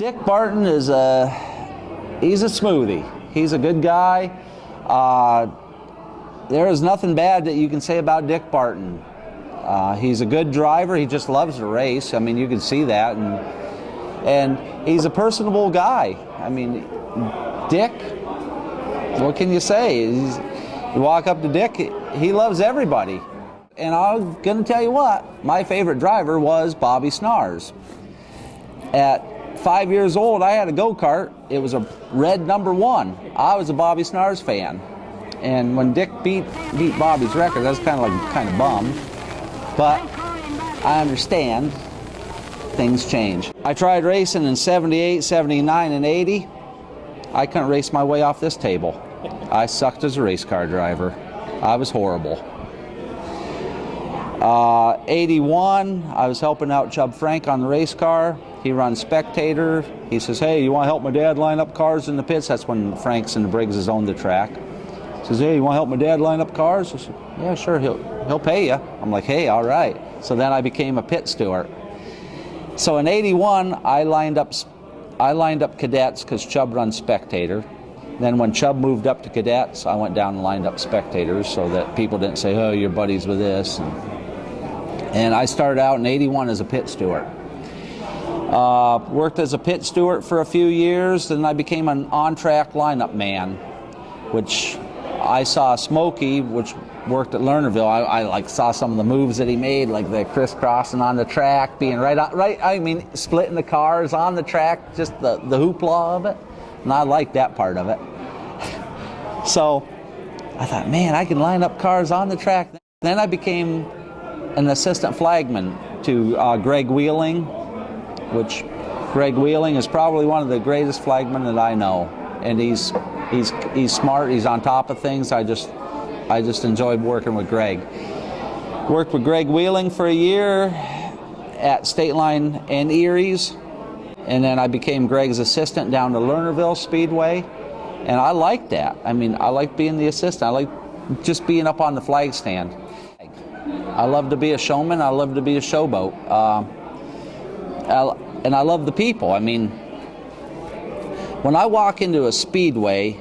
Dick Barton is he's a smoothie. He's a good guy. There is nothing bad that you can say about Dick Barton. He's a good driver. He just loves to race. I mean, you can see that, and he's a personable guy. I mean, Dick, what can you say? You walk up to Dick, he loves everybody. And I'm gonna tell you what, my favorite driver was Bobby Schnars. At 5 years old, I had a go-kart. It was a red #1. I was a Bobby Schnars fan. And when Dick beat Bobby's record, I was kind of bummed. But I understand things change. I tried racing in 78, 79, and 80. I couldn't race my way off this table. I sucked as a race car driver. I was horrible. 81, I was helping out Chub Frank on the race car. He runs Spectator. He says, hey, you want to help my dad line up cars in the pits? That's when Franks and the Briggses owned the track. He says, hey, you want to help my dad line up cars? I said, yeah, sure, he'll pay you. I'm like, hey, all right. So then I became a pit steward. So in 81, I lined up cadets because Chub runs Spectator. Then when Chub moved up to cadets, I went down and lined up spectators so that people didn't say, oh, you're buddies with this. And I started out in 81 as a pit steward. Worked as a pit steward for a few years, then I became an on-track lineup man, which I saw Smokey, which worked at Lernerville. I saw some of the moves that he made, like the crisscrossing on the track, being splitting the cars on the track, just the hoopla of it. And I liked that part of it. So I thought, man, I can line up cars on the track. Then I became an assistant flagman to Greg Wheeling, which Greg Wheeling is probably one of the greatest flagmen that I know. And he's smart, he's on top of things. I just enjoyed working with Greg. Worked with Greg Wheeling for a year at State Line and Erie's. And then I became Greg's assistant down to Lernerville Speedway. And I liked that. I mean, I like being the assistant. I like just being up on the flag stand. I love to be a showman. I love to be a showboat. And I love the people. I mean, when I walk into a speedway,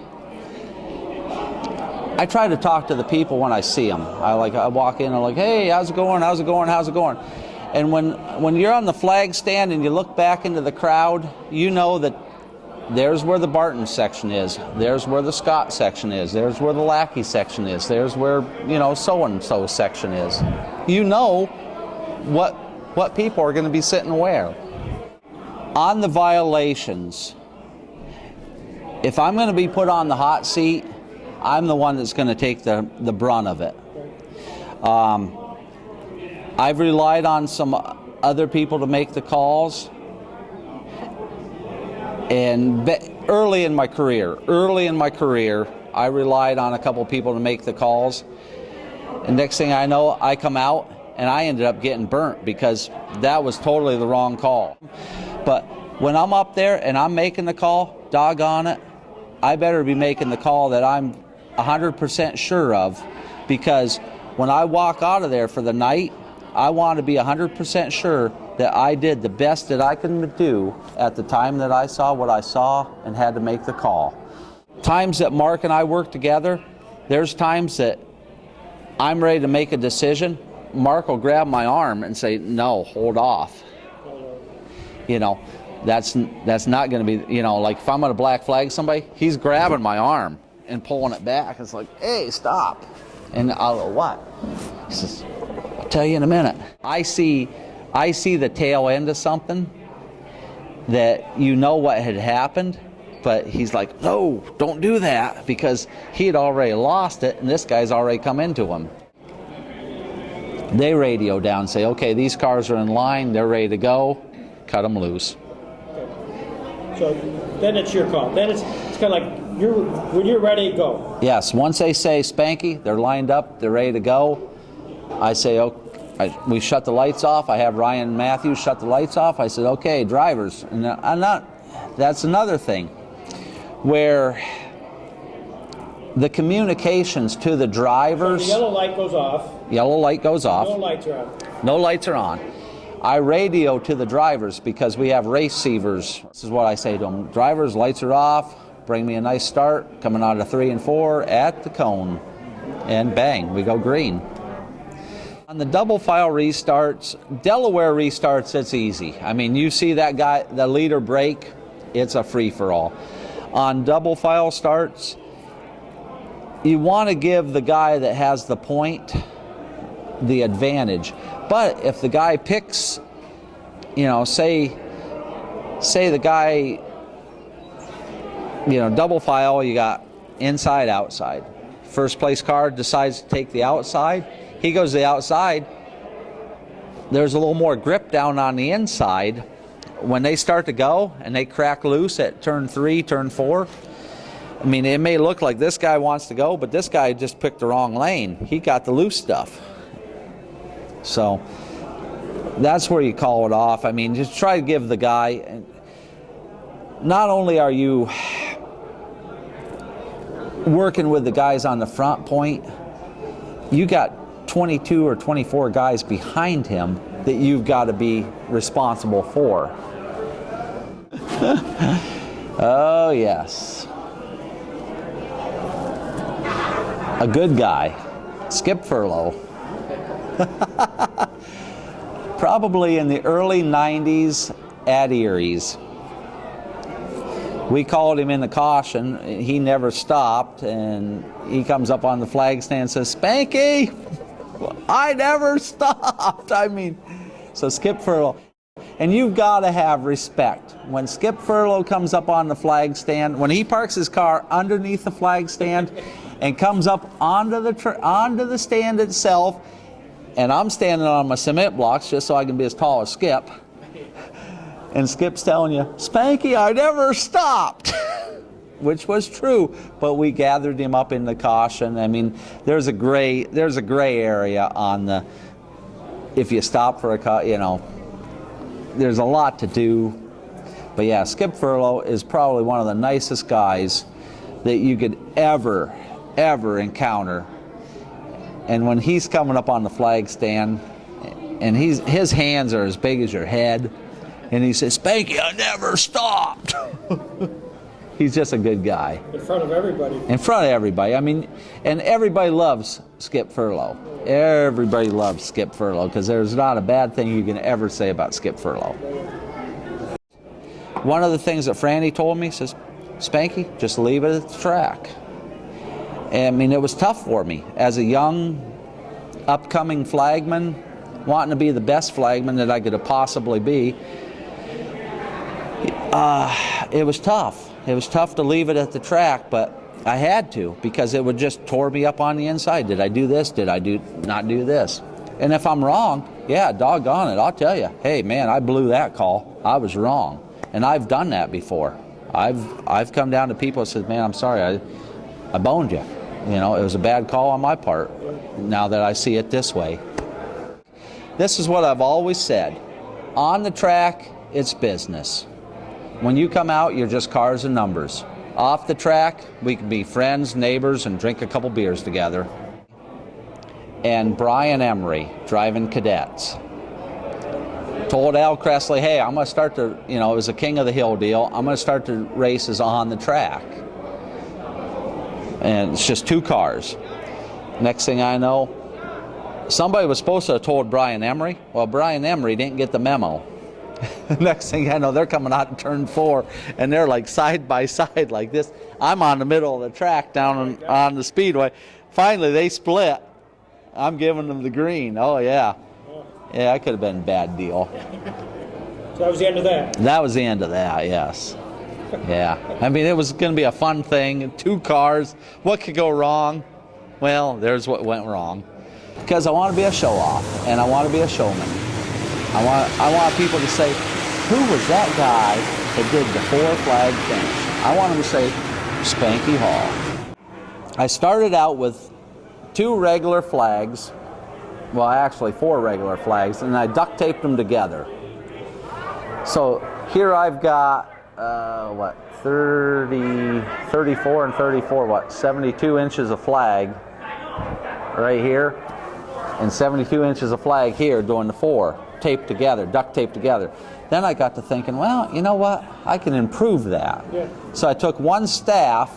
I try to talk to the people when I see them. I walk in and I'm like, hey, how's it going? How's it going? How's it going? And when you're on the flag stand and you look back into the crowd, you know that there's where the Barton section is. There's where the Scott section is. There's where the Lackey section is. There's where, so-and-so section is. You know what people are going to be sitting where. On the violations, if I'm going to be put on the hot seat, I'm the one that's going to take the brunt of it. I've relied on some other people to make the calls. And early in my career, I relied on a couple people to make the calls. And next thing I know, I come out and I ended up getting burnt because that was totally the wrong call. But when I'm up there and I'm making the call, doggone it, I better be making the call that I'm 100% sure of, because when I walk out of there for the night, I want to be 100% sure that I did the best that I could do at the time that I saw what I saw and had to make the call. Times that Mark and I work together, there's times that I'm ready to make a decision. Mark will grab my arm and say, no, hold off. That's not going to be, like if I'm going to black flag somebody, he's grabbing my arm and pulling it back. It's like, hey, stop. And I'll go, what? He says, I'll tell you in a minute. I see the tail end of something that you know what had happened, but he's like, no, don't do that, because he had already lost it and this guy's already come into him. They radio down and say, okay, these cars are in line, they're ready to go, cut them loose. So then it's your call. Then it's kind of like when you're ready, go. Yes, once they say Spanky, they're lined up, they're ready to go, I say, okay, we shut the lights off. I have Ryan Matthews shut the lights off. I said, okay, drivers. And that's another thing where the communications to the drivers. So the yellow light goes off. Yellow light goes off. No lights are on. No lights are on. I radio to the drivers because we have receivers. This is what I say to them. Drivers, lights are off. Bring me a nice start. Coming out of 3 and 4 at the cone. And bang, we go green. On the double file restarts, Delaware restarts, it's easy. I mean, you see that guy, the leader brake, it's a free-for-all. On double file starts, you want to give the guy that has the point the advantage. But if the guy picks, you know, say the guy, you know, double file, you got inside, outside. First place car decides to take the outside. He goes to the outside. There's a little more grip down on the inside. When they start to go and they crack loose at turn 3, turn 4, I mean, it may look like this guy wants to go, but this guy just picked the wrong lane. He got the loose stuff. So that's where you call it off. I mean, just try to give the guy, not only are you working with the guys on the front point, you got 22 or 24 guys behind him that you've got to be responsible for. Oh, yes. A good guy, Skip Furlow. Probably in the early 90s at Erie's. We called him in the caution. He never stopped, and he comes up on the flag stand and says, "Spanky, I never stopped." I mean, so Skip Furlow. And you've got to have respect. When Skip Furlow comes up on the flag stand, when he parks his car underneath the flag stand and comes up onto the stand itself, and I'm standing on my cement blocks just so I can be as tall as Skip, and Skip's telling you, "Spanky, I never stopped," which was true, but we gathered him up in the caution. I mean, there's a gray area on the, if you stop for a, you know, there's a lot to do. But yeah, Skip Furlow is probably one of the nicest guys that you could ever encounter. And when he's coming up on the flag stand, and his hands are as big as your head, and he says, "Spanky, I never stopped." He's just a good guy. In front of everybody. In front of everybody. I mean, and everybody loves Skip Furlow. Everybody loves Skip Furlow because there's not a bad thing you can ever say about Skip Furlow. One of the things that Franny told me, says, "Spanky, just leave it at the track." And, I mean, it was tough for me as a young, upcoming flagman, wanting to be the best flagman that I could possibly be. It was tough. It was tough to leave it at the track, but I had to because it would just tore me up on the inside. Did I do this? Did I not do this? And if I'm wrong, yeah, doggone it, I'll tell you, "Hey, man, I blew that call. I was wrong." And I've done that before. I've come down to people and said, "Man, I'm sorry, I boned you. You know, it was a bad call on my part. Now that I see it this way." This is what I've always said. On the track, it's business. When you come out, you're just cars and numbers. Off the track, we can be friends, neighbors, and drink a couple beers together. And Brian Emery, driving cadets, told Al Cressley, "Hey, I'm going to start to, you know, it was a King of the Hill deal. I'm going to start the races on the track." And it's just 2 cars. Next thing I know, somebody was supposed to have told Brian Emery. Well, Brian Emery didn't get the memo. Next thing I know, they're coming out in turn 4, and they're like side by side like this. I'm on the middle of the track down on the speedway. Finally, they split. I'm giving them the green. Oh, yeah. Yeah, that could have been a bad deal. So that was the end of that? That was the end of that, yes. Yeah. I mean, it was going to be a fun thing. 2 cars. What could go wrong? Well, there's what went wrong. Because I want to be a show-off, and I want to be a showman. I want people to say, "Who was that guy that did the 4-flag finish?" I want them to say, "Spanky Hall." I started out with 2 regular flags. Well, actually 4 regular flags, and I duct taped them together. So here I've got, 34 and 34, 72 inches of flag right here. and 72 inches of flag here doing the 4, taped together, duct taped together. Then I got to thinking, well, you know what? I can improve that. Yeah. So I took one staff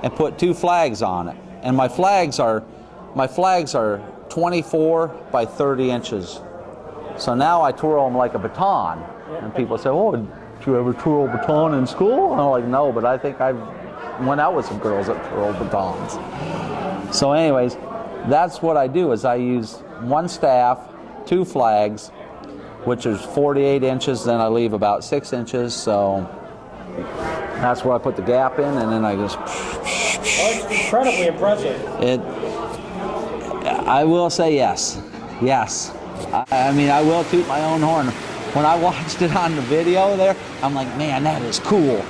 and put 2 flags on it. And my flags are 24 by 30 inches. So now I twirl them like a baton. And people say, oh, did you ever twirl a baton in school? And I'm like, no, but I think I've went out with some girls that twirl batons. So anyways, that's what I do, is I use one staff, 2 flags, which is 48 inches, then I leave about 6 inches, so that's where I put the gap in, and then I just... Oh, it's incredibly impressive. I will say yes. Yes. I mean, I will toot my own horn. When I watched it on the video there, I'm like, man, that is cool.